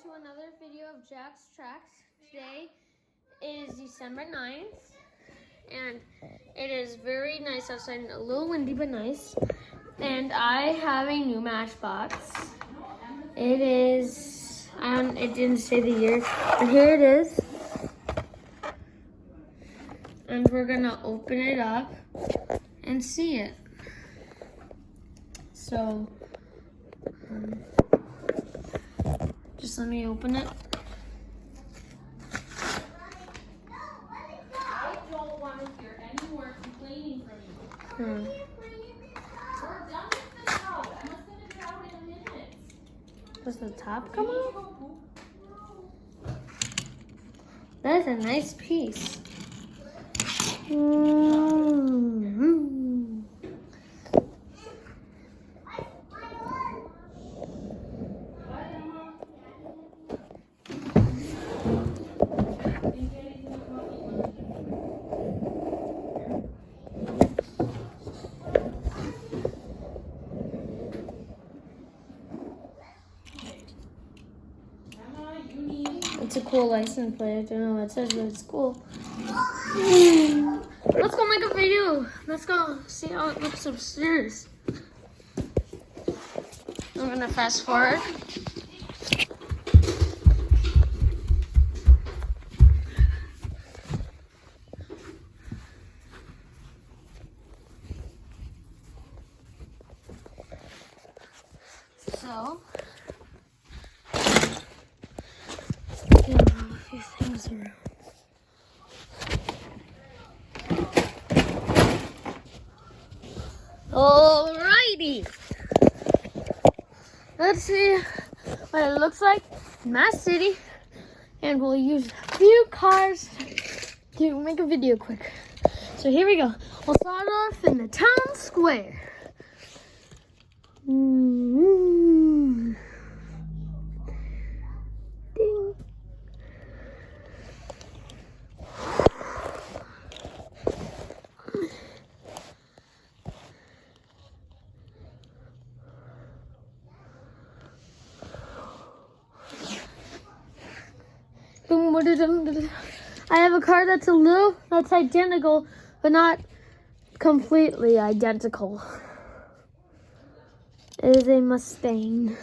to another video of Jack's Tracks. Today is December 9th, and it is very nice outside, a little windy but nice. And I have a new Matchbox. It is, it didn't say the year, but here it is. And we're gonna open it up and see it. So, just let me open it. I don't want to hear any more complaining from you. We're done with the towel. Emma's going to get out in a minute. Does the top come off? That is a nice piece. It's a cool license plate. I don't know what it says, but it's cool. Let's go make a video. Let's go see how it looks upstairs. I'm gonna fast forward. So, a few things around. Alrighty, let's see what it looks like in my city, and we'll use a few cars to make a video quick. So here we go. We'll start off in the town square. Ding. I have a car that's identical, but not completely identical. It is a Mustang.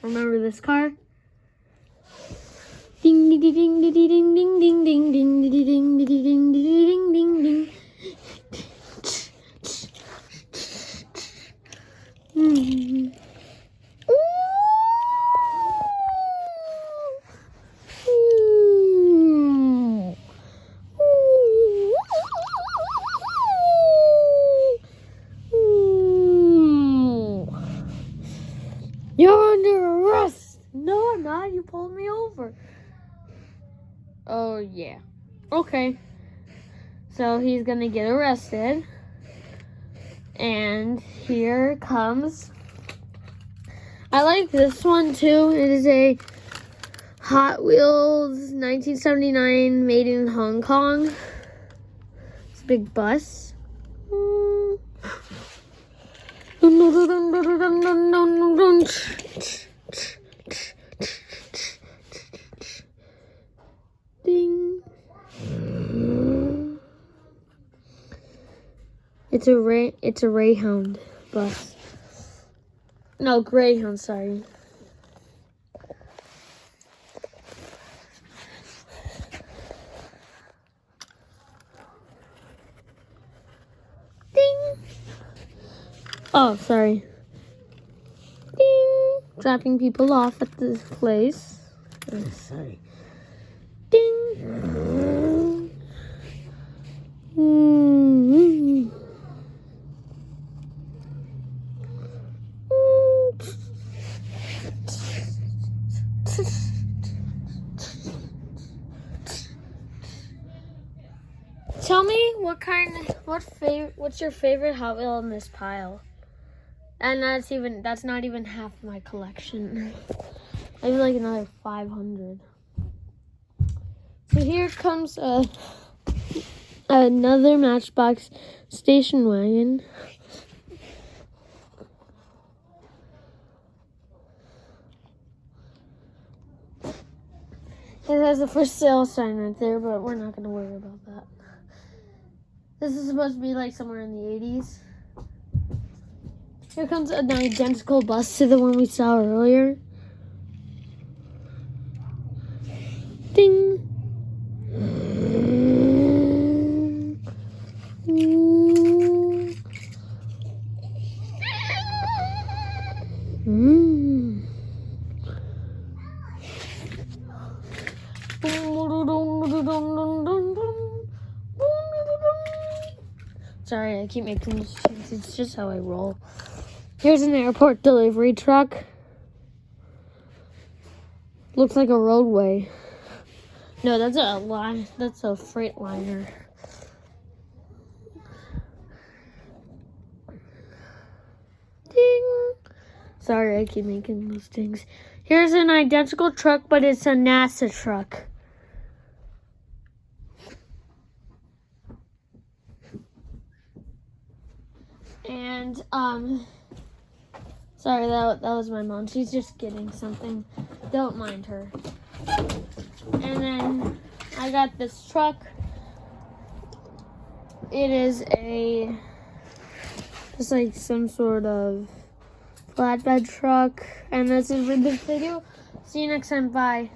Remember this car? Ding ding ding ding ding ding ding ding ding ding ding ding ding ding ding. You're under arrest. No, I'm not. You pulled me over. Oh, yeah. Okay. So he's gonna get arrested. And here comes. I like this one too. It is a Hot Wheels 1979 made in Hong Kong. It's a big bus. Ding. It's a Greyhound bus. No, Greyhound, sorry. Ding. Oh, sorry. Ding. Dropping people off at this place. Oh, sorry. Ding. Tell me what's your favorite Hot Wheel in this pile? And that's not even half my collection. I have like another 500. So here comes another Matchbox station wagon. It has a for sale sign right there, but we're not going to worry about that. This is supposed to be like somewhere in the 80s. Here comes an identical bus to the one we saw earlier. Ding! Sorry, I keep making this. It's just how I roll. Here's an airport delivery truck. Looks like a roadway. No, that's a line. That's a freight liner. Ding! Sorry, I keep making those things. Here's an identical truck, but it's a NASA truck. And, sorry, that was my mom. She's just getting something. Don't mind her. And then I got this truck. It is just like some sort of flatbed truck. And that's it for this video. See you next time. Bye.